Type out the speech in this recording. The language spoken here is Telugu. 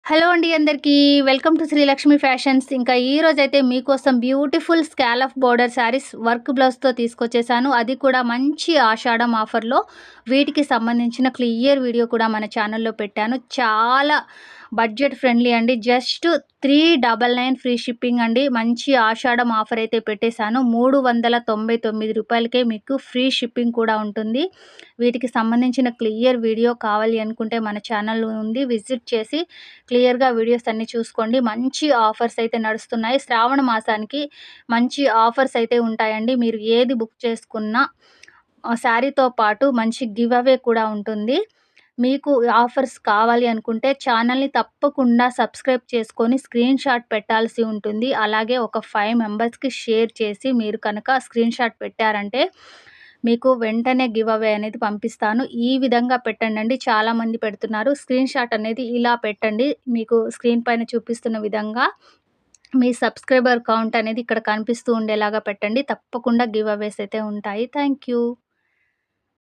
హలో అండి అందరికీ. Welcome to Srilakshmi fashions. ఇంకా ఈరోజైతే మీకోసం beautiful scallop border sarees work బ్లౌజ్‌తో తీసుకొచ్చేసాను. అది కూడా మంచి ఆషాఢం ఆఫర్‌లో వీటికి సంబంధించిన క్లియర్ వీడియో కూడా మన ఛానల్‌లో పెట్టాను. చాలా బడ్జెట్ ఫ్రెండ్లీ అండి. జస్ట్ 399 ఫ్రీ షిప్పింగ్ అండి. మంచి ఆషాఢం ఆఫర్ అయితే పెట్టేశాను. రూ. 399కే మీకు ఫ్రీ షిప్పింగ్ కూడా ఉంటుంది. వీటికి సంబంధించిన క్లియర్ వీడియో కావాలి అనుకుంటే మన ఛానల్ ఉంది. విజిట్ చేసి క్లియర్‌గా వీడియోస్ అన్నీ చూసుకోండి. మంచి ఆఫర్స్ అయితే నడుస్తున్నాయి. శ్రావణ మాసానికి మంచి ఆఫర్స్ అయితే ఉంటాయండి. మీరు ఏది బుక్ చేసుకున్నా శారీతో పాటు మంచి గివ్ అవే కూడా ఉంటుంది. మీకు ఆఫర్స్ కావాలి అనుకుంటే ఛానల్‌ని తప్పకుండా సబ్స్క్రైబ్ చేసుకొని స్క్రీన్‌షాట్ పెట్టాల్సి ఉంటుంది. అలాగే ఒక 5 మెంబర్స్‌కి షేర్ చేసి మీరు కనుక స్క్రీన్‌షాట్ పెట్టారంటే మీకు వెంటనే గివ్ అవే అనేది పంపిస్తాను. ఈ విధంగా పెట్టండండి. చాలామంది పెడుతున్నారు. స్క్రీన్‌షాట్ అనేది ఇలా పెట్టండి. మీకు స్క్రీన్ పైన చూపిస్తున్న విధంగా మీ సబ్స్క్రైబర్ కౌంట్ అనేది ఇక్కడ కనిపిస్తూ ఉండేలాగా పెట్టండి. తప్పకుండా గివ్ అవేస్ అయితే ఉంటాయి. Thank you.